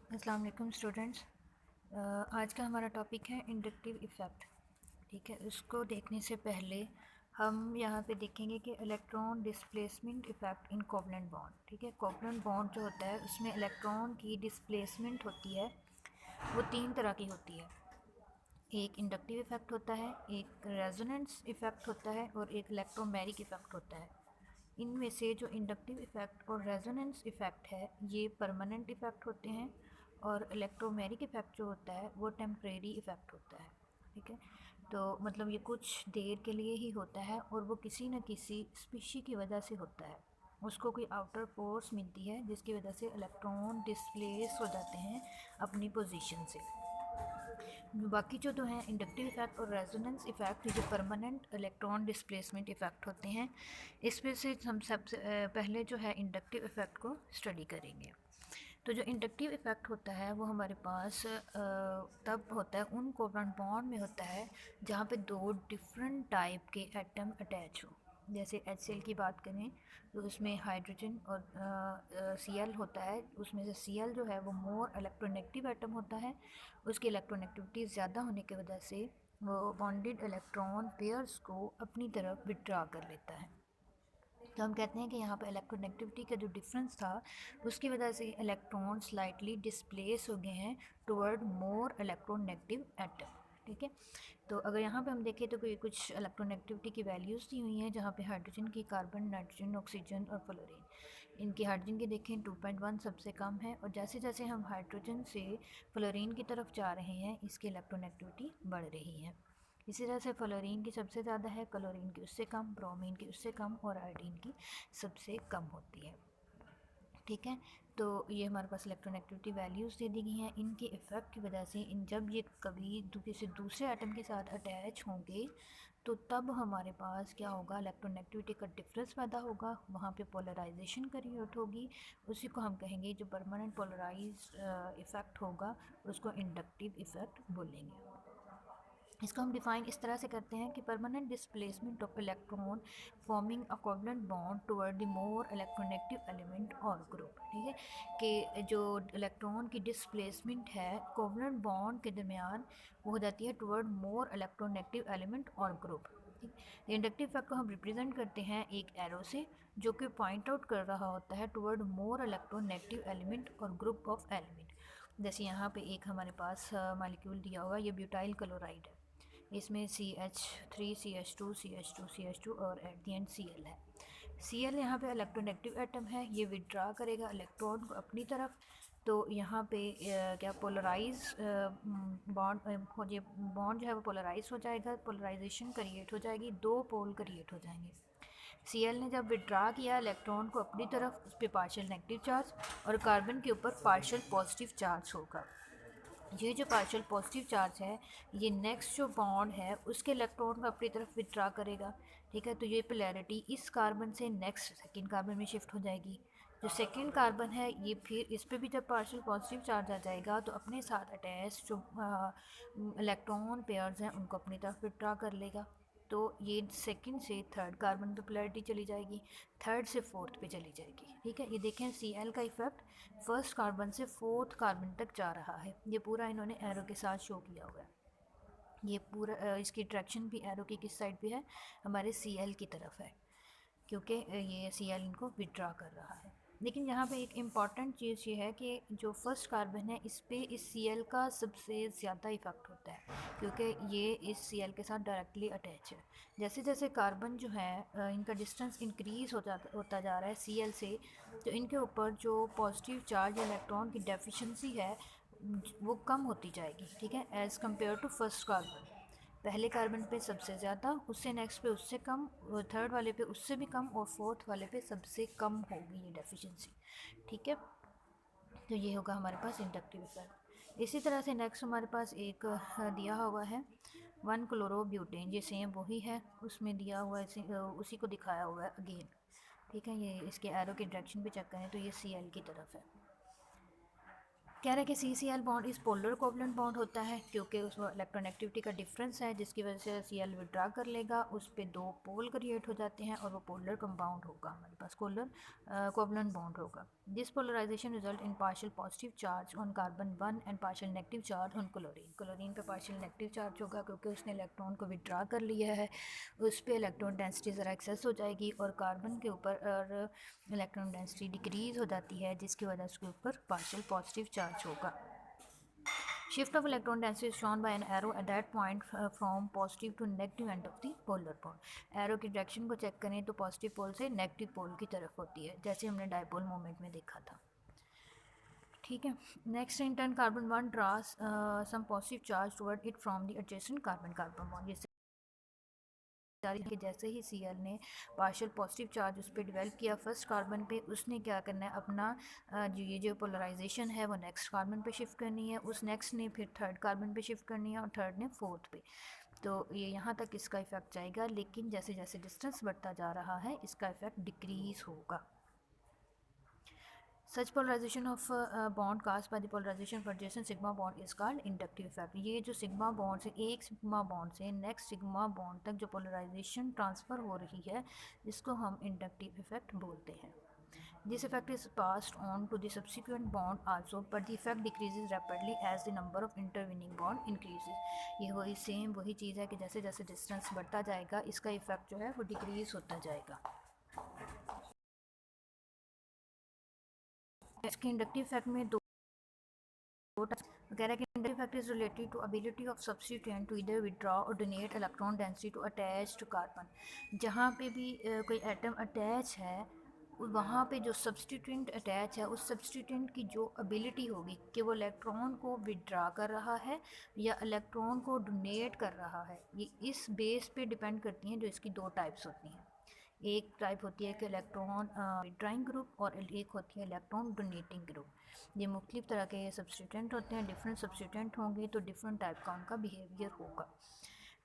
अस्सलाम वालेकुम स्टूडेंट्स। आज का हमारा टॉपिक है इंडक्टिव इफ़ेक्ट। ठीक है, उसको देखने से पहले हम यहाँ पे देखेंगे कि इलेक्ट्रॉन डिस्प्लेसमेंट इफ़ेक्ट इन कोवलेंट बॉन्ड। ठीक है, कोवलेंट बॉन्ड जो होता है उसमें इलेक्ट्रॉन की डिस्प्लेसमेंट होती है, वो तीन तरह की होती है। एक इंडक्टिव इफ़ेक्ट होता है, एक रेजोनेंस इफ़ेक्ट होता है और एक इलेक्ट्रोमैग्नेटिक इफ़ेक्ट होता है। इनमें से जो इंडक्टिव इफ़ेक्ट और रेजोनेंस इफ़ेक्ट है ये परमानेंट इफ़ेक्ट होते हैं, और इलेक्ट्रोमैग्नेटिक इफ़ेक्ट जो होता है वो टेम्परेरी इफ़ेक्ट होता है। ठीक है, तो मतलब ये कुछ देर के लिए ही होता है और वो किसी न किसी स्पीशी की वजह से होता है। उसको कोई आउटर फोर्स मिलती है जिसकी वजह से इलेक्ट्रॉन डिस्प्लेस हो जाते हैं अपनी पोजीशन से। बाकी जो हैं इंडक्टिव इफ़ेक्ट और रेजोनेंस इफ़ेक्ट, जो परमानेंट इलेक्ट्रॉन डिस्प्लेसमेंट इफ़ेक्ट होते हैं, इसमें से हम सबसे पहले जो है इंडक्टिव इफ़ेक्ट को स्टडी करेंगे। तो जो इंडक्टिव इफ़ेक्ट होता है वो हमारे पास तब होता है उन कोवलेंट बॉन्ड में होता है जहाँ पे दो डिफरेंट टाइप के एटम अटैच हो। जैसे HCl की बात करें तो उसमें हाइड्रोजन और Cl होता है। उसमें से Cl जो है वो मोर इलेक्ट्रोनेगेटिव एटम होता है। उसकी इलेक्ट्रोनेगेटिविटी ज़्यादा होने की वजह से वो बॉन्डेड इलेक्ट्रॉन पेयर्स को अपनी तरफ विड्रा कर लेता है। तो हम कहते हैं कि यहाँ पर इलेक्ट्रोनेगेटिविटी का जो डिफरेंस था उसकी वजह से इलेक्ट्रॉन स्लाइटली डिस्प्लेस हो गए हैं टुवर्ड मोर इलेक्ट्रोनेगेटिव एटम। ठीक है, तो अगर यहाँ पे हम देखें तो कोई कुछ इलेक्ट्रोनेगेटिविटी की वैल्यूज़ दी हुई हैं, जहाँ पे हाइड्रोजन की कार्बन, नाइट्रोजन, ऑक्सीजन और फ्लोरीन। इनकी हाइड्रोजन की देखें 2.1 सबसे कम है, और जैसे जैसे हम हाइड्रोजन से फ्लोरीन की तरफ जा रहे हैं इसकी इलेक्ट्रोनेगेटिविटी बढ़ रही है। इसी तरह से फ्लोरीन की सबसे ज़्यादा है, क्लोरीन की उससे कम, ब्रोमीन की उससे कम और आयोडीन की सबसे कम होती है। ठीक है, तो ये हमारे पास इलेक्ट्रोनेगेटिविटी वैल्यूज़ दे दी गई हैं। इनके इफ़ेक्ट की वजह से इन जब ये कभी किसी दूसरे एटम के साथ अटैच होंगे तो तब हमारे पास क्या होगा, इलेक्ट्रोनेगेटिविटी का डिफरेंस पैदा होगा, वहाँ पे पोलराइजेशन क्रिएट होगी। उसी को हम कहेंगे, जो परमानेंट पोलराइज इफ़ेक्ट होगा उसको इंडक्टिव इफ़ेक्ट बोलेंगे। इसको हम डिफ़ाइन इस तरह से करते हैं कि permanent displacement of electron forming a covalent bond toward the more electronegative element और ग्रुप। ठीक है, कि जो इलेक्ट्रॉन की डिस्प्लेसमेंट है कोवलेंट बॉन्ड के दरमियान वो हो जाती है टुवर्ड मोर इलेक्ट्रोनेगेटिव एलिमेंट और ग्रुप। ठीक, इंडक्टिव इफेक्ट को हम रिप्रेजेंट करते हैं एक एरो से, जो कि पॉइंट आउट कर रहा होता है टुवर्ड मोर इलेक्ट्रोनेगेटिव एलिमेंट और ग्रुप ऑफ एलिमेंट। जैसे यहाँ पे एक हमारे पास मालिक्यूल दिया हुआ, ये ब्यूटाइल क्लोराइड है। इसमें CH3 CH2 CH2 CH2 और एट दी एंड Cl है। Cl यहाँ पे इलेक्ट्रोनेगेटिव एटम है, ये विड्रा करेगा इलेक्ट्रॉन को अपनी तरफ। तो यहाँ पे क्या पोलराइज बॉन्ड हो, ये बॉन्ड जो है वो पोलराइज हो जाएगा, पोलराइजेशन क्रिएट हो जाएगी, दो पोल क्रिएट हो जाएंगे। Cl ने जब विड्रा किया इलेक्ट्रॉन को अपनी तरफ, उस पर पार्शियल नेगेटिव चार्ज और कार्बन के ऊपर पार्शियल पॉजिटिव चार्ज होगा। ये जो पार्शियल पॉजिटिव चार्ज है ये नेक्स्ट जो बॉन्ड है उसके इलेक्ट्रॉन को अपनी तरफ विड्रा करेगा। ठीक है, तो ये पोलैरिटी इस कार्बन से नेक्स्ट सेकेंड कार्बन में शिफ्ट हो जाएगी। जो सेकेंड कार्बन है ये फिर इस पर भी जब पार्शियल पॉजिटिव चार्ज आ जाएगा तो अपने साथ अटैच जो इलेक्ट्रॉन पेयर्स हैं उनको अपनी तरफ विड्रा कर लेगा। तो ये सेकंड से थर्ड कार्बन पे पोलैरिटी चली जाएगी, थर्ड से फोर्थ पे चली जाएगी। ठीक है, ये देखें Cl का इफ़ेक्ट फर्स्ट कार्बन से फोर्थ कार्बन तक जा रहा है। ये पूरा इन्होंने एरो के साथ शो किया हुआ है। ये पूरा इसकी डायरेक्शन भी एरो की किस साइड पे है, हमारे Cl की तरफ है, क्योंकि ये Cl इनको विड्रा कर रहा है। लेकिन यहाँ पे एक इम्पॉर्टेंट चीज़ ये है कि जो फर्स्ट कार्बन है इस पे इस Cl का सबसे ज़्यादा इफ़ेक्ट होता है, क्योंकि ये इस Cl के साथ डायरेक्टली अटैच है। जैसे जैसे कार्बन जो है इनका डिस्टेंस इंक्रीज़ होता जा रहा है Cl से, तो इनके ऊपर जो पॉजिटिव चार्ज इलेक्ट्रॉन की डेफिशिएंसी है वो कम होती जाएगी। ठीक है, as compared to first carbon. पहले कार्बन पे सबसे ज़्यादा, उससे नेक्स्ट पे उससे कम, थर्ड वाले पे उससे भी कम, और फोर्थ वाले पे सबसे कम होगी ये डेफिशिएंसी। ठीक है, तो ये होगा हमारे पास इंडक्टिव इफेक्ट। इसी तरह से नेक्स्ट हमारे पास एक दिया हुआ है 1-क्लोरोब्यूटेन, ये सेम वही है, उसमें दिया हुआ है, उसी को दिखाया हुआ है अगेन। ठीक है, ये इसके एरो की डायरेक्शन भी चेक करें तो ये Cl की तरफ है। कह रहे हैं कि CCl बॉन्ड इस पोलर कोवलेंट बॉन्ड होता है क्योंकि उसमें इलेक्ट्रोनेगेटिविटी का डिफरेंस है, जिसकी वजह से Cl विड्रा कर लेगा, उस पे दो पोल क्रिएट हो जाते हैं और वो पोलर कंपाउंड होगा, हमारे पास पोलर कोवलेंट बॉन्ड होगा। This polarization result in partial positive charge on carbon 1 and partial negative charge on chlorine. Chlorine पे पार्शियल नेगेटिव चार्ज होगा क्योंकि उसने इलेक्ट्रॉन को विड्रा कर लिया है, उस पर इलेक्ट्रॉन डेंसिटी ज़रा एक्सेस हो जाएगी और कार्बन के ऊपर और इलेक्ट्रॉन डेंसिटी डिक्रीज़ हो जाती है, जिसकी वजह से उसके ऊपर पार्शियल पॉजिटिव चार्ज होगा। Shift of electron density is shown by an arrow at that point from positive to negative end of the polar bond. Arrow की डायरेक्शन को चेक करें तो पॉजिटिव पोल से नेगेटिव पोल की तरफ होती है, जैसे हमने डायपोल मोमेंट में देखा था। ठीक है, next in turn carbon 1 draws some positive charge toward it from the adjacent carbon bond. कि जैसे ही Cl ने पार्शियल पॉजिटिव चार्ज उस पर डिवेल्प किया फर्स्ट कार्बन पे, उसने क्या करना है, अपना जो पोलराइजेशन है वो नेक्स्ट कार्बन पे शिफ्ट करनी है, उस नेक्स्ट ने फिर थर्ड कार्बन पे शिफ्ट करनी है और थर्ड ने फोर्थ पे। तो ये यहाँ तक इसका इफेक्ट जाएगा, लेकिन जैसे जैसे डिस्टेंस बढ़ता जा रहा है इसका इफेक्ट डिक्रीज होगा। Such polarization of bond caused by the polarization for adjacent sigma bond is called inductive effect। ये जो सिग्मा बॉन्ड से एक सिग्मा बॉन्ड से नेक्स्ट सिग्मा बॉन्ड तक जो पोलराइजेशन ट्रांसफ़र हो रही है, इसको हम इंडक्टिव इफेक्ट बोलते हैं। This effect is passed on to the subsequent bond also, but the effect decreases rapidly as the number of intervening bond increases। ये वही सेम वही चीज़ है कि जैसे जैसे डिस्टेंस बढ़ता जाएगा इसका इफेक्ट जो है वो डिक्रीज होता जाएगा। इसके इंडक्टिव इफेक्ट में दो कह रहा है कि inductive effect is related to ability of substituent to either withdraw और donate electron density to attach to carbon. जहाँ पे भी कोई एटम अटैच है वहाँ पे जो सब्स्टिट्यूएंट अटैच है उस सब्स्टिट्यूएंट की जो एबिलिटी होगी कि वो इलेक्ट्रॉन को विड्रा कर रहा है या इलेक्ट्रॉन को डोनेट कर रहा है, ये इस बेस पे डिपेंड करती हैं। जो इसकी दो टाइप्स होती हैं, एक टाइप होती है कि इलेक्ट्रॉन विड्राइंग ग्रुप और एक होती है इलेक्ट्रॉन डोनेटिंग ग्रुप। ये मुख्तलिफ तरह के सब्स्टिट्यूएंट होते हैं, डिफरेंट सब्स्टिट्यूएंट होंगे तो डिफरेंट टाइप का उनका बिहेवियर होगा।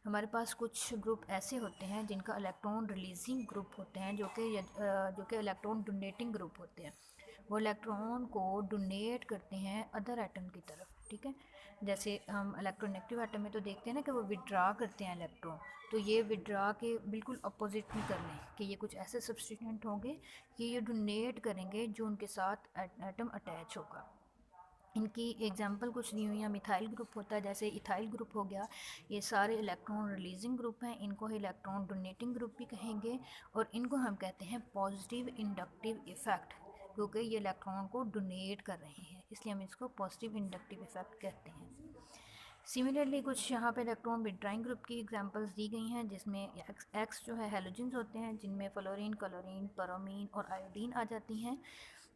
हमारे पास कुछ ग्रुप ऐसे होते हैं जिनका इलेक्ट्रॉन रिलीजिंग ग्रुप होते हैं, जो कि इलेक्ट्रॉन डोनेटिंग ग्रुप होते हैं। वो इलेक्ट्रॉन को डोनेट करते हैं अदर एटम की तरफ। ठीक है, जैसे हम इलेक्ट्रोनेगेटिव एटम में तो देखते हैं ना कि वो विड्रा करते हैं इलेक्ट्रॉन, तो ये विड्रा के बिल्कुल अपोजिट में कर लें कि ये कुछ ऐसे सब्स्टिट्यूएंट होंगे कि ये डोनेट करेंगे जो उनके साथ एटम अटैच होगा। इनकी एग्जांपल कुछ दी हुई है, मिथाइल ग्रुप होता है, जैसे इथाइल ग्रुप हो गया, ये सारे इलेक्ट्रॉन रिलीजिंग ग्रुप हैं, इनको इलेक्ट्रॉन डोनेटिंग ग्रुप भी कहेंगे और इनको हम कहते हैं पॉजिटिव इंडक्टिव इफ़ेक्ट, क्योंकि ये इलेक्ट्रॉन को डोनेट कर रहे हैं, इसलिए हम इसको पॉजिटिव इंडक्टिव इफ़ेक्ट कहते हैं। सिमिलरली कुछ यहाँ पे इलेक्ट्रॉन विड्राइंग ग्रुप की एग्जांपल्स दी गई हैं, जिसमें एक्स जो है हेलोजेंस होते हैं, जिनमें फ्लोरीन, क्लोरीन, ब्रोमीन और आयोडीन आ जाती हैं।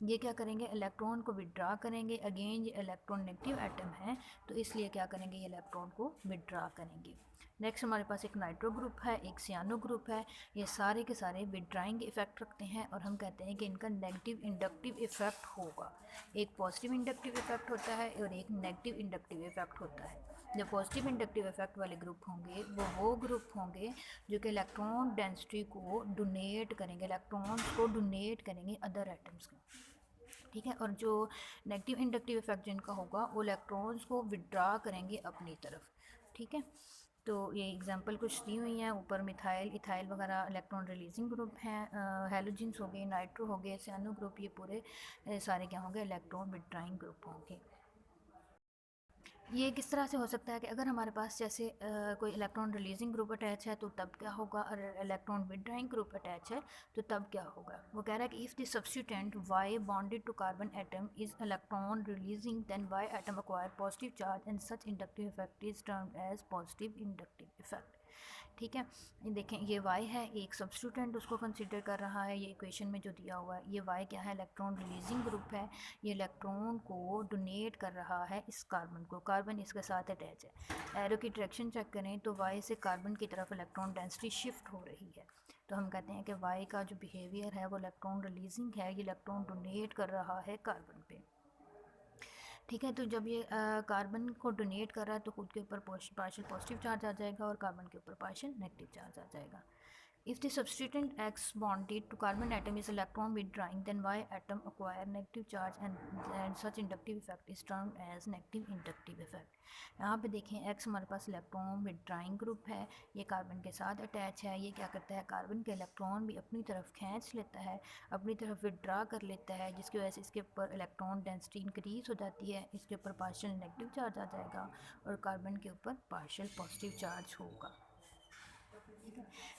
ये क्या करेंगे, इलेक्ट्रॉन को विड्रा करेंगे। अगेन ये इलेक्ट्रॉन नेगेटिव एटम है तो इसलिए क्या करेंगे, ये इलेक्ट्रॉन को विड्रा करेंगे। नेक्स्ट हमारे पास एक नाइट्रो ग्रुप है, एक सियानो ग्रुप है, ये सारे के सारे विड्राइंग इफेक्ट रखते हैं और हम कहते हैं कि इनका नेगेटिव इंडक्टिव इफेक्ट होगा। एक पॉजिटिव इंडक्टिव इफेक्ट होता है और एक नेगेटिव इंडक्टिव इफेक्ट होता है। जो पॉजिटिव इंडक्टिव इफेक्ट वाले ग्रुप होंगे वो ग्रुप होंगे जो कि इलेक्ट्रॉन डेंसिटी को डोनेट करेंगे, इलेक्ट्रॉन्स को डोनेट करेंगे अदर एटम्स को। ठीक है, और जो नेगेटिव इंडक्टिव इफेक्ट जिनका होगा वो इलेक्ट्रॉन्स को विड्रा करेंगे अपनी तरफ। ठीक है, तो ये एग्जांपल कुछ दी हुई हैं ऊपर, मिथाइल, इथाइल वगैरह इलेक्ट्रॉन रिलीजिंग ग्रुप हैं, हेलोजेंस हो गए, नाइट्रो हो गए, सियानो ग्रुप, ये पूरे सारे क्या होंगे, इलेक्ट्रॉन विड्राइंग ग्रुप होंगे। ये किस तरह से हो सकता है कि अगर हमारे पास जैसे कोई इलेक्ट्रॉन रिलीजिंग ग्रुप अटैच है तो तब क्या होगा, और इलेक्ट्रॉन विड्राइंग ग्रुप अटैच है तो तब क्या होगा। वो कह रहा है कि if the substituent Y bonded to carbon atom is electron releasing then Y atom acquire positive charge and such inductive effect is termed as positive inductive effect. ठीक है, ये देखें, ये y है, एक सब्स्टिट्यूएंट उसको कंसीडर कर रहा है, ये इक्वेशन में जो दिया हुआ है, ये y क्या है, इलेक्ट्रॉन रिलीजिंग ग्रुप है, ये इलेक्ट्रॉन को डोनेट कर रहा है इस कार्बन को, कार्बन इसके साथ अटैच है। एरो की डायरेक्शन चेक करें तो y से कार्बन की तरफ इलेक्ट्रॉन डेंसिटी शिफ्ट हो रही है, तो हम कहते हैं कि y का जो बिहेवियर है वो इलेक्ट्रॉन रिलीजिंग है, ये इलेक्ट्रॉन डोनेट कर रहा है कार्बन पे। ठीक है, तो जब ये कार्बन को डोनेट कर रहा है तो खुद के ऊपर पार्शियल पॉजिटिव चार्ज आ जाएगा और कार्बन के ऊपर पार्शियल नेगेटिव चार्ज आ जाएगा। If the substituent X bonded to carbon atom is electron withdrawing, then Y atom acquire negative charge and such inductive effect is termed as negative inductive effect. यहाँ पे देखें X हमारे पास electron withdrawing group है, ये carbon के साथ attach है, ये क्या करता है कार्बन के इलेक्ट्रॉन भी अपनी तरफ खींच लेता है, अपनी तरफ विड्रा कर लेता है, जिसकी वजह से इसके ऊपर इलेक्ट्रॉन डेंसिटी इंक्रीज हो जाती है, इसके ऊपर पार्शियल नेगेटिव चार्ज आ जाएगा और कार्बन के ऊपर पार्शियल पॉजिटिव चार्ज होगा।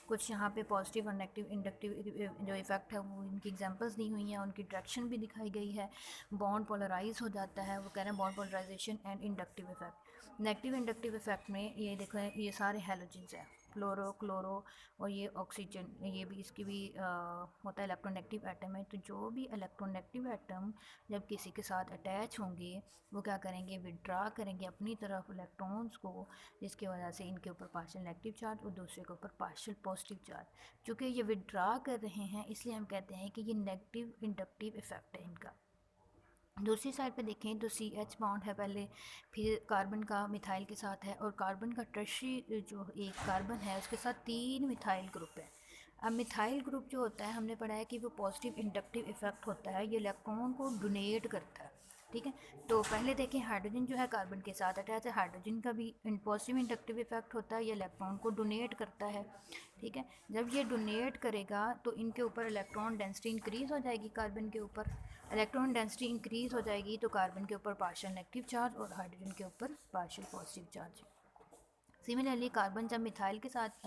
कुछ यहाँ पे पॉजिटिव और नेगेटिव इंडक्टिव जो इफ़ेक्ट है वो इनकी एग्जांपल्स दी हुई हैं, उनकी डायरेक्शन भी दिखाई गई है। बॉन्ड पोलराइज हो जाता है, वो कह रहे हैं bond polarization and inductive effect. Negative inductive effect में ये देखो ये सारे हैलोजेंस हैं, फ्लोरो क्लोरो और ये ऑक्सीजन, ये भी इसकी भी होता है इलेक्ट्रोनेगेटिव एटम है। तो जो भी इलेक्ट्रोनेगेटिव एटम जब किसी के साथ अटैच होंगे वो क्या करेंगे, विड्रा करेंगे अपनी तरफ इलेक्ट्रॉन्स को, जिसकी वजह से इनके ऊपर पार्शियल नेगेटिव चार्ज और दूसरे के ऊपर पार्शियल पॉजिटिव चार्ज। चूँकि ये विड्रा कर रहे हैं इसलिए हम कहते हैं कि ये नेगेटिव इंडक्टिव इफेक्ट है इनका। दूसरी साइड पे देखें तो CH बॉन्ड है पहले, फिर कार्बन का मिथाइल के साथ है, और कार्बन का टर्शरी जो एक कार्बन है उसके साथ 3 मिथाइल ग्रुप है। अब मिथाइल ग्रुप जो होता है हमने पढ़ा है कि वो पॉजिटिव इंडक्टिव इफेक्ट होता है, ये इलेक्ट्रॉन को डोनेट करता है। ठीक है, तो पहले देखें हाइड्रोजन जो है कार्बन के साथ अटैच है, हाइड्रोजन का भी पॉजिटिव इंडक्टिव इफेक्ट होता है, ये इलेक्ट्रॉन को डोनेट करता है। ठीक है, जब ये डोनेट करेगा तो इनके ऊपर इलेक्ट्रॉन डेंसिटी इंक्रीज़ हो जाएगी, कार्बन के ऊपर इलेक्ट्रॉन डेंसिटी इंक्रीज़ हो जाएगी तो कार्बन के ऊपर पार्शियल नेगेटिव चार्ज और हाइड्रोजन के ऊपर partial positive charge. Similarly carbon जब मिथाइल के साथ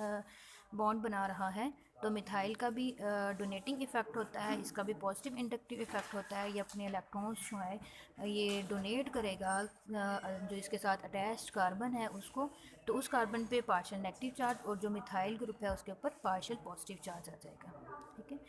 बॉन्ड बना रहा है तो मिथाइल का भी डोनेटिंग इफ़ेक्ट होता है, इसका भी पॉजिटिव इंडक्टिव इफ़ेक्ट होता है, ये अपने इलेक्ट्रॉन्स जो है ये डोनेट करेगा जो इसके साथ अटैच्ड कार्बन है उसको, तो उस कार्बन पे पार्शियल नेगेटिव चार्ज और जो मिथाइल ग्रुप है उसके ऊपर पार्शियल पॉजिटिव चार्ज आ जाएगा। ठीक है,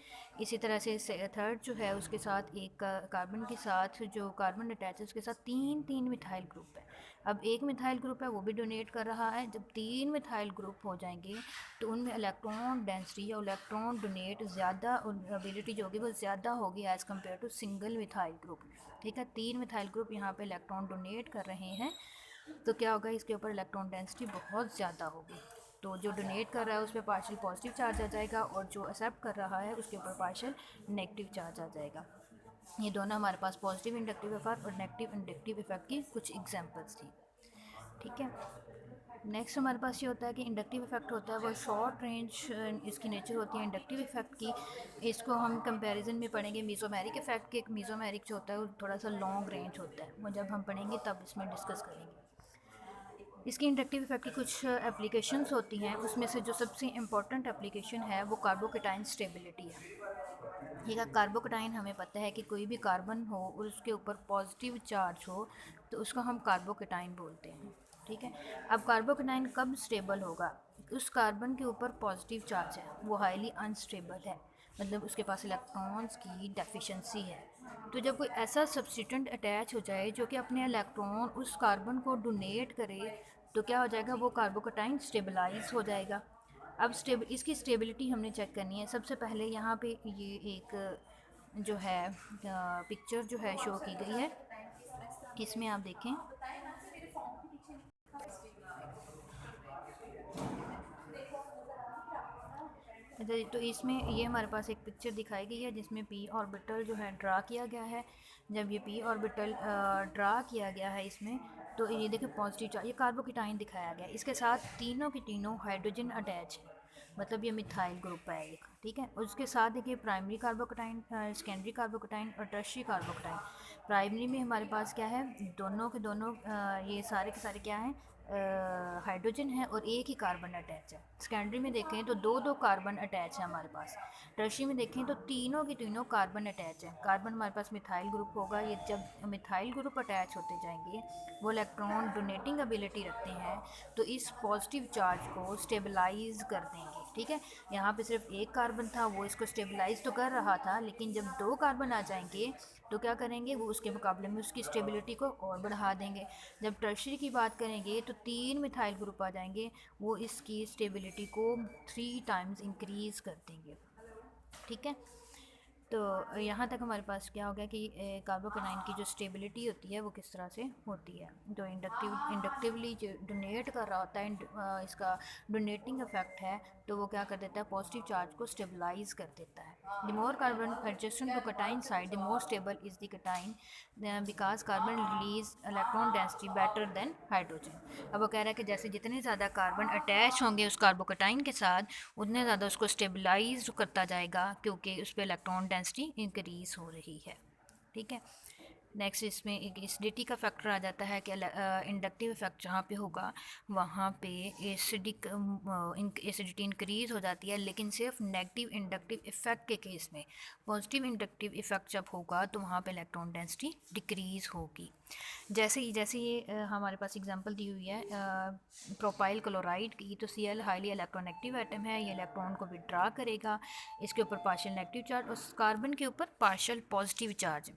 इसी तरह से थर्ड जो है उसके साथ एक कार्बन के साथ जो कार्बन अटैच है उसके साथ तीन मिथाइल ग्रुप है। अब एक मिथाइल ग्रुप है वो भी डोनेट कर रहा है, जब 3 मिथाइल ग्रुप हो जाएंगे तो उनमें इलेक्ट्रॉन डेंसिटी या इलेक्ट्रॉन डोनेट ज़्यादा एबिलिटी जो होगी वो ज़्यादा होगी as compared to single methyl group. ठीक है, 3 मिथाइल ग्रुप यहाँ पे इलेक्ट्रॉन डोनेट कर रहे हैं तो क्या होगा, इसके ऊपर इलेक्ट्रॉन डेंसिटी बहुत ज़्यादा होगी, तो जो डोनेट कर रहा है उस पर पार्शियल पॉजिटिव चार्ज आ जाएगा और जो एक्सेप्ट कर रहा है उसके ऊपर पार्शियल नेगेटिव चार्ज आ जाएगा। ये दोनों हमारे पास पॉजिटिव इंडक्टिव इफेक्ट और नेगेटिव इंडक्टिव इफेक्ट की कुछ एग्जांपल्स थी। ठीक है, नेक्स्ट हमारे पास ये होता है कि इंडक्टिव इफेक्ट होता है वो शॉर्ट रेंज इसकी नेचर होती है इंडक्टिव इफेक्ट की। इसको हम कंपैरिजन में पढ़ेंगे मीज़ोमेरिक इफेक्ट के। एक मीज़ोमेरिक जो होता है वो थोड़ा सा लॉन्ग रेंज होता है, वो जब हम पढ़ेंगे तब इसमें डिस्कस करेंगे। इसकी इंडक्टिव इफेक्ट की कुछ एप्लीकेशंस होती हैं, उसमें से जो सबसे इम्पॉर्टेंट एप्लीकेशन है वो कार्बोकेटाइन स्टेबिलिटी है। ठीक है, कार्बोकेटाइन हमें पता है कि कोई भी कार्बन हो और उसके ऊपर पॉजिटिव चार्ज हो तो उसको हम कार्बोकेटाइन बोलते हैं। ठीक है, अब कार्बोकेटाइन कब स्टेबल होगा, उस कार्बन के ऊपर पॉजिटिव चार्ज है वो हाईली अनस्टेबल है, मतलब उसके पास इलेक्ट्रॉन्स की डेफिशिएंसी है। तो जब कोई ऐसा सब्स्टिट्यूएंट अटैच हो जाए जो कि अपने इलेक्ट्रॉन उस कार्बन को डोनेट करे तो क्या हो जाएगा, वो कार्बोकेटाइन स्टेबलाइज हो जाएगा। अब इसकी स्टेबिलिटी हमने चेक करनी है। सबसे पहले यहाँ पे ये एक जो है पिक्चर जो है शो की गई है, इसमें आप देखें तो इसमें ये हमारे पास एक पिक्चर दिखाई गई है जिसमें p ऑर्बिटल जो है ड्रा किया गया है। जब ये p ऑर्बिटल ड्रा किया गया है इसमें तो ये देखिए पॉजिटिव चार्ज, ये कार्बोकेटाइन दिखाया गया है, इसके साथ तीनों की तीनों हाइड्रोजन अटैच है, मतलब ये मिथाइल ग्रुप है एक। ठीक है, उसके साथ देखिए प्राइमरी कार्बोकेटाइन, सेकेंडरी कार्बोकेटाइन और टर्शियरी कार्बोकेटाइन। प्राइमरी में हमारे पास क्या है, दोनों के दोनों ये सारे के सारे क्या हैं, हाइड्रोजन है और एक ही कार्बन अटैच है। सेकेंडरी में देखें तो दो दो कार्बन अटैच है हमारे पास। टर्शियरी में देखें तो तीनों की तीनों कार्बन अटैच है। कार्बन हमारे पास मिथाइल ग्रुप होगा, ये जब मिथाइल ग्रुप अटैच होते जाएंगे वो इलेक्ट्रॉन डोनेटिंग एबिलिटी रखते हैं तो इस पॉजिटिव चार्ज को स्टेबलाइज कर देंगे। ठीक है, यहाँ पे सिर्फ एक कार्बन था वो इसको स्टेबलाइज तो कर रहा था, लेकिन जब दो कार्बन आ जाएंगे तो क्या करेंगे, वो उसके मुकाबले में उसकी स्टेबिलिटी को और बढ़ा देंगे। जब टर्शियरी की बात करेंगे तो 3 मिथाइल ग्रुप आ जाएंगे, वो इसकी स्टेबिलिटी को 3 टाइम्स इंक्रीज़ कर देंगे। ठीक है, तो यहाँ तक हमारे पास क्या हो गया कि कार्बोकेटाइन की जो स्टेबिलिटी होती है वो किस तरह से होती है। जो इंडक्टिवली जो डोनेट कर रहा होता है, इसका डोनेटिंग इफेक्ट है, तो वो क्या कर देता है, पॉजिटिव चार्ज को स्टेबलाइज कर देता है। The more carbon adjacent to cation side the more stable is the cation, because carbon release electron density better than hydrogen. अब वो कह रहा है कि जैसे जितने ज़्यादा कार्बन अटैच होंगे उस कार्बोकेटाइन के साथ, उतने ज़्यादा उसको स्टेबलाइज करता जाएगा, क्योंकि उस पर इलेक्ट्रॉन डेंसिटी इंक्रीज़ हो रही है। ठीक है। नेक्स्ट इसमें एक एसिडिटी का फैक्टर आ जाता है कि इंडक्टिव इफेक्ट जहाँ पे होगा वहाँ पे एसिडिटी इंक्रीज़ हो जाती है, लेकिन सिर्फ नेगेटिव इंडक्टिव इफेक्ट के केस में। पॉजिटिव इंडक्टिव इफेक्ट जब होगा तो वहाँ पे इलेक्ट्रॉन डेंसिटी डिक्रीज़ होगी। जैसे ये हमारे पास एग्जांपल दी हुई है प्रोपाइल क्लोराइड की, तो Cl हाईली इलेक्ट्रोनेगेटिव एटम है, ये इलेक्ट्रॉन को विड्रा करेगा, इसके ऊपर पार्शियल नेगेटिव चार्ज और कार्बन के ऊपर पार्शियल पॉजिटिव चार्ज।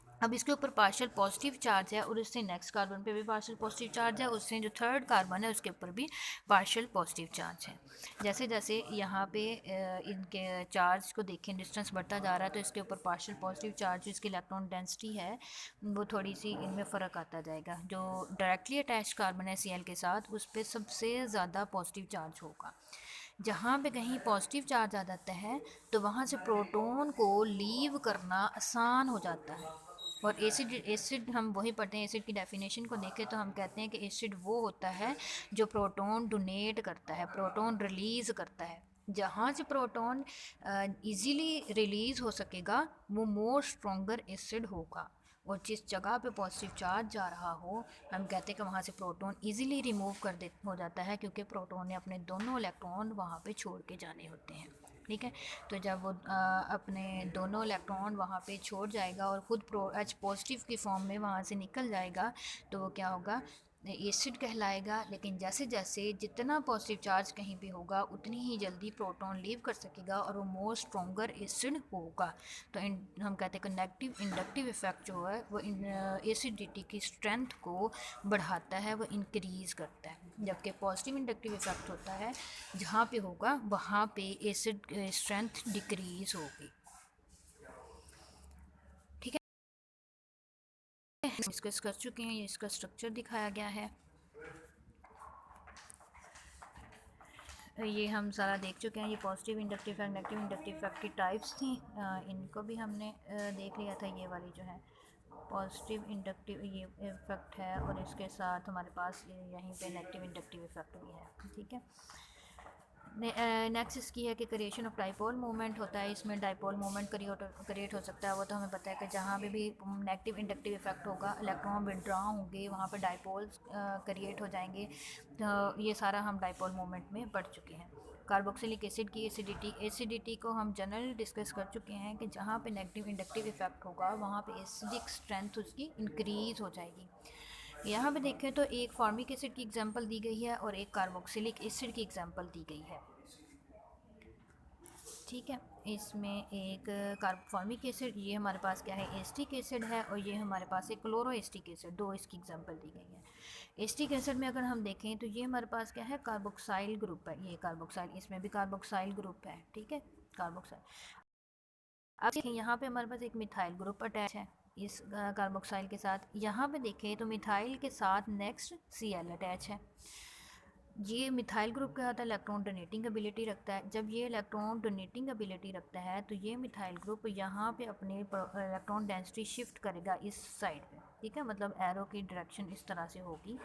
अब इसके ऊपर पार्शियल पॉजिटिव चार्ज है और उससे नेक्स्ट कार्बन पे भी पार्शियल पॉजिटिव चार्ज है, उससे जो थर्ड कार्बन है उसके ऊपर भी पार्शियल पॉजिटिव चार्ज है। जैसे जैसे यहाँ पे इनके चार्ज को देखें, डिस्टेंस बढ़ता जा रहा है, तो इसके ऊपर पार्शियल पॉजिटिव चार्ज, इसकी इलेक्ट्रॉन डेंसिटी है, वो थोड़ी सी इनमें फ़र्क आता जाएगा। जो डायरेक्टली अटैच कार्बन है Cl के साथ, उस पर सबसे ज़्यादा पॉजिटिव चार्ज होगा। जहाँ पे कहीं पॉजिटिव चार्ज आ जाता है तो वहाँ से प्रोटॉन को लीव करना आसान हो जाता है। और एसिड हम वही पढ़ते हैं, एसिड की डेफिनेशन को देखें तो हम कहते हैं कि एसिड वो होता है जो प्रोटॉन डोनेट करता है, प्रोटॉन रिलीज़ करता है। जहाँ से प्रोटॉन इजीली रिलीज़ हो सकेगा वो मोर स्ट्रॉन्गर एसिड होगा, और जिस जगह पे पॉजिटिव चार्ज जा रहा हो हम कहते हैं कि वहाँ से प्रोटॉन इजीली रिमूव हो जाता है, क्योंकि प्रोटॉन ने अपने दोनों इलेक्ट्रॉन वहाँ पे छोड़ के जाने होते हैं। ठीक है। तो जब वो अपने दोनों इलेक्ट्रॉन वहाँ पे छोड़ जाएगा और ख़ुद H पॉजिटिव की फॉर्म में वहाँ से निकल जाएगा, तो वो क्या होगा, एसिड कहलाएगा। लेकिन जैसे जैसे जितना पॉजिटिव चार्ज कहीं पे होगा उतनी ही जल्दी प्रोटॉन लीव कर सकेगा और वो मोर स्ट्रॉन्गर एसिड होगा। तो हम कहते हैं कि नेगेटिव इंडक्टिव इफेक्ट जो है वो एसिडिटी की स्ट्रेंथ को बढ़ाता है, वो इंक्रीज़ करता है। जबकि पॉजिटिव इंडक्टिव इफेक्ट होता है जहाँ पे होगा वहाँ पे एसिड स्ट्रेंथ डिक्रीज़ होगी। ठीक है, डिस्कस कर चुके हैं, ये इसका स्ट्रक्चर दिखाया गया है, ये हम सारा देख चुके हैं। ये positive inductive effect, negative inductive effect की टाइप्स थी, इनको भी हमने देख लिया था। ये वाली जो है पॉजिटिव इंडक्टिव ये इफेक्ट है, और इसके साथ हमारे पास यहीं पे नेगेटिव इंडक्टिव इफेक्ट भी है। ठीक है। नेक्स्ट इसकी है कि क्रिएशन ऑफ डाइपोल मूवमेंट होता है। इसमें डाइपोल मूवमेंट क्रिएट हो सकता है। वो तो हमें पता है कि जहाँ पे भी नेगेटिव इंडक्टिव इफेक्ट होगा, इलेक्ट्रॉन विड्रॉ होंगे, वहाँ पे डाइपोल्स क्रिएट हो जाएंगे। तो ये सारा हम डाइपोल मूवमेंट में पढ़ चुके हैं। कार्बोक्सिलिक एसिड की एसिडिटी को हम जनरल डिस्कस कर चुके हैं कि जहाँ पे नेगेटिव इंडक्टिव इफेक्ट होगा वहाँ पे एसिडिक स्ट्रेंथ उसकी इंक्रीज़ हो जाएगी। यहाँ पे देखें तो एक फॉर्मिक एसिड की एग्जांपल दी गई है और एक कार्बोक्सिलिक एसिड की एग्जांपल दी गई है। ठीक है। इसमें एक फॉर्मिक एसिड, ये हमारे पास क्या है, एस्टिक एसिड है, और ये हमारे पास एक क्लोरो एस्टिक एसिड, दो इसकी एग्जांपल दी गई है। एस्टिक एसिड में अगर हम देखें तो ये हमारे पास क्या है, कार्बोक्साइल ग्रुप है। ये कार्बोक्साइल, इसमें भी कार्बोक्साइल ग्रुप है। ठीक है, कार्बोक्साइल। अब देखें यहाँ पे हमारे पास एक मिथाइल ग्रुप अटैच है इस कार्बोक्साइल के साथ। यहाँ पे देखें तो मिथाइल के साथ नेक्स्ट Cl अटैच है। ये मिथाइल ग्रुप क्या होता है, इलेक्ट्रॉन डोनेटिंग एबिलिटी रखता है। जब ये इलेक्ट्रॉन डोनेटिंग एबिलिटी रखता है तो ये मिथाइल ग्रुप यहाँ पे अपने इलेक्ट्रॉन डेंसिटी शिफ्ट करेगा इस साइड पे। ठीक है, मतलब एरो की डायरेक्शन इस तरह से होगी,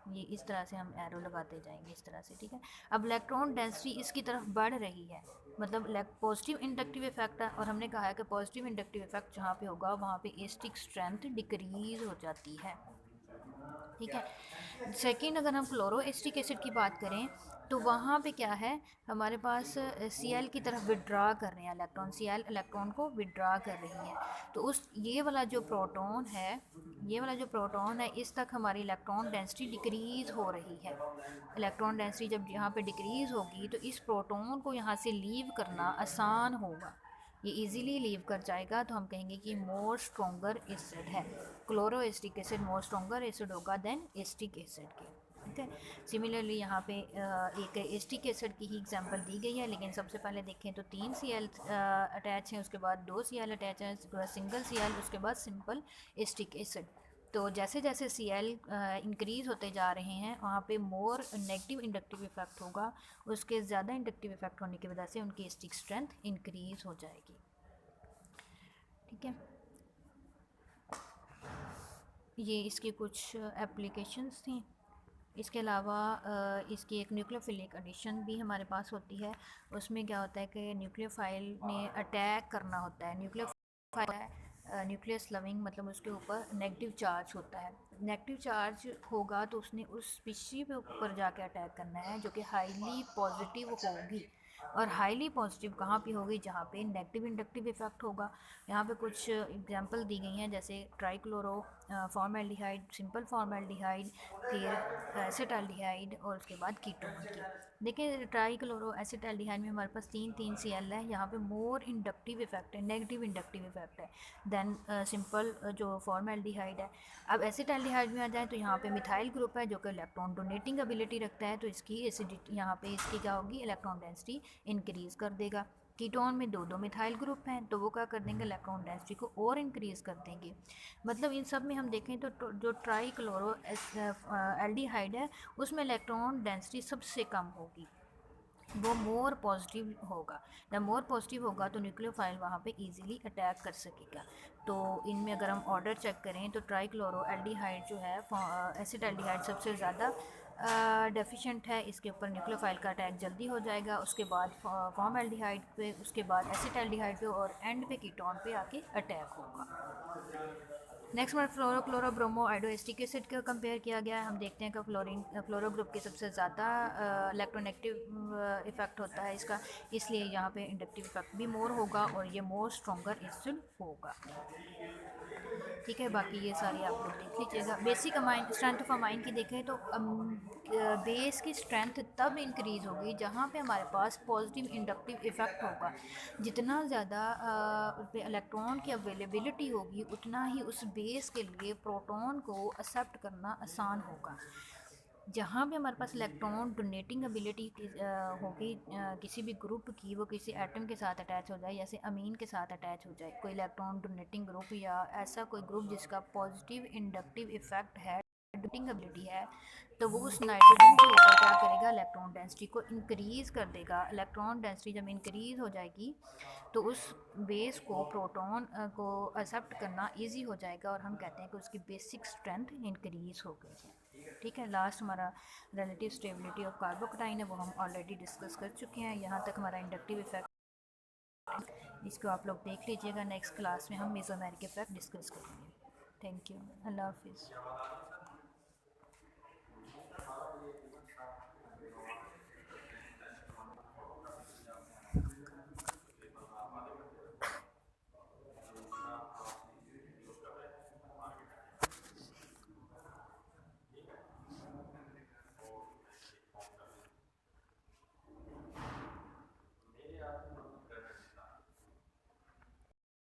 ये इस तरह से हम एरो लगाते जाएंगे इस तरह से। ठीक है, अब इलेक्ट्रॉन डेंसिटी इसकी तरफ बढ़ रही है, मतलब पॉजिटिव इंडक्टिव इफेक्ट है, और हमने कहा है कि पॉजिटिव इंडक्टिव इफेक्ट जहाँ पे होगा वहाँ पे एस्टिक स्ट्रेंथ डिक्रीज हो जाती है। ठीक है। सेकंड, अगर हम क्लोरो एस्टिक एसिड की बात करें तो वहाँ पे क्या है, हमारे पास Cl की तरफ विड्रा कर रहे हैं इलेक्ट्रॉन, Cl इलेक्ट्रॉन को विड्रा कर रही है। तो उस ये वाला जो प्रोटॉन है, ये वाला जो प्रोटॉन है, इस तक हमारी इलेक्ट्रॉन डेंसिटी डिक्रीज़ हो रही है। इलेक्ट्रॉन डेंसिटी जब यहाँ पे डिक्रीज़ होगी तो इस प्रोटॉन को यहाँ से लीव करना आसान होगा, ये इजीली लीव कर जाएगा। तो हम कहेंगे कि मोर स्ट्रॉन्गर एसिड है, chloro acetic acid more stronger acid होगा देन एस्टिक एसिड के। ठीक है। सिमिलरली यहाँ पे एक एसिटिक एसिड की ही एग्जांपल दी गई है, लेकिन सबसे पहले देखें तो 3 Cl अटैच हैं, उसके बाद 2 Cl अटैच हैं, उसके बाद सिंगल Cl, उसके बाद सिंपल एसिटिक एसिड। तो जैसे जैसे Cl इंक्रीज़ होते जा रहे हैं वहाँ पे मोर नेगेटिव इंडक्टिव इफेक्ट होगा, उसके ज़्यादा इंडक्टिव इफेक्ट होने की वजह से उनकी एसिटिक स्ट्रेंथ इंक्रीज़ हो जाएगी। ठीक है, ये इसकी कुछ एप्लीकेशंस थी। इसके अलावा इसकी एक न्यूक्लियोफिलिक एडिशन भी हमारे पास होती है। उसमें क्या होता है कि न्यूक्लियोफाइल ने अटैक करना होता है। न्यूक्लियोफाइल न्यूक्लियस लविंग, मतलब उसके ऊपर नेगेटिव चार्ज होता है। नेगेटिव चार्ज होगा तो उसने उस स्पीशी पे ऊपर जाके अटैक करना है जो कि हाईली पॉजिटिव होगी। और हाईली पॉजिटिव कहाँ पे होगी? जहाँ पे नेगेटिव इंडक्टिव इफेक्ट होगा। यहाँ पे कुछ एग्जांपल दी गई हैं, जैसे ट्राइक्लोरो फॉर्मेल्डिहाइड, सिंपल फॉर्मेल्डिहाइड, फिर एसिटाल्डिहाइड और उसके बाद कीटोन की। देखिए ट्राइक्लोरो एसिटाल्डिहाइड में हमारे पास 3 Cl है, यहाँ पे मोर इंडक्टिव इफेक्ट है, नेगेटिव इंडक्टिव इफेक्ट है देन सिंपल जो फॉर्मेल्डिहाइड है। अब एसिटाल्डिहाइड में आ जाए तो यहाँ पे मिथाइल ग्रुप है जो कि इलेक्ट्रॉन डोनेटिंग एबिलिटी रखता है, तो इसकी एसिडिटी यहाँ पे इसकी क्या होगी? इलेक्ट्रॉन डेंसिटी इंक्रीज़ कर देगा। कीटोन में दो मिथाइल ग्रुप हैं तो वो क्या कर देंगे? इलेक्ट्रॉन डेंसिटी को और इंक्रीज़ कर देंगे। मतलब इन सब में हम देखें तो जो ट्राई क्लोरो एल्डिहाइड है उसमें इलेक्ट्रॉन डेंसिटी सबसे कम होगी, वो मोर पॉजिटिव होगा। जब मोर पॉजिटिव होगा तो न्यूक्लियोफाइल वहाँ पे इजीली अटैक कर सकेगा। तो इनमें अगर हम ऑर्डर चेक करें तो ट्राइक्लोरो एल्डिहाइड जो है, एसिड एल्डिहाइड सबसे ज़्यादा डेफिशिएंट है, इसके ऊपर न्यूक्लियोफाइल का अटैक जल्दी हो जाएगा। उसके बाद फॉर्म एल्डिहाइड पे, उसके बाद एसिड एल्डिहाइड पे और एंड पे कीटोन पे आके अटैक होगा। नेक्स्ट में फ्लोरो ब्रोमो आइडोएस्टिक एसिड का कंपेयर किया गया है। हम देखते हैं कि फ्लोरो ग्रुप की सबसे ज़्यादा इलेक्ट्रोनेगेटिव इफेक्ट होता है इसका, इसलिए यहाँ पे इंडक्टिव इफेक्ट भी मोर होगा और ये मोर स्ट्रॉन्गर एसिड होगा। ठीक है, बाकी ये सारी आप लोग देख लीजिएगा। Basic amine strength of amine की देखें तो बेस की स्ट्रेंथ तब इंक्रीज़ होगी जहाँ पे हमारे पास पॉजिटिव इंडक्टिव इफ़ेक्ट होगा। जितना ज़्यादा उस पर इलेक्ट्रॉन की अवेलेबिलिटी होगी उतना ही उस बेस के लिए प्रोटॉन को एक्सेप्ट करना आसान होगा। जहाँ भी हमारे पास इलेक्ट्रॉन डोनेटिंग एबिलिटी होगी किसी भी ग्रुप की, वो किसी एटम के साथ अटैच हो जाए, जैसे अमीन के साथ अटैच हो जाए कोई इलेक्ट्रॉन डोनेटिंग ग्रुप, या ऐसा कोई ग्रुप जिसका पॉजिटिव इंडक्टिव इफेक्ट है, डोनेटिंग एबिलिटी है, तो वो उस नाइट्रोजन के ऊपर क्या करेगा? इलेक्ट्रॉन डेंसिटी को इंक्रीज़ कर देगा। इलेक्ट्रॉन डेंसिटी जब इंक्रीज़ हो जाएगी तो उस बेस को प्रोटॉन को एक्सेप्ट करना ईजी हो जाएगा और हम कहते हैं कि उसकी बेसिक स्ट्रेंथ इंक्रीज़ हो गई है। ठीक है, लास्ट हमारा रिलेटिव स्टेबिलिटी ऑफ कार्बोकटाइन है, वो हम ऑलरेडी डिस्कस कर चुके हैं। यहाँ तक हमारा इंडक्टिव इफेक्ट, इसको आप लोग देख लीजिएगा। नेक्स्ट क्लास में हम मेसोमेरिक इफेक्ट डिस्कस करेंगे। थैंक यू, अल्लाह हाफिज़।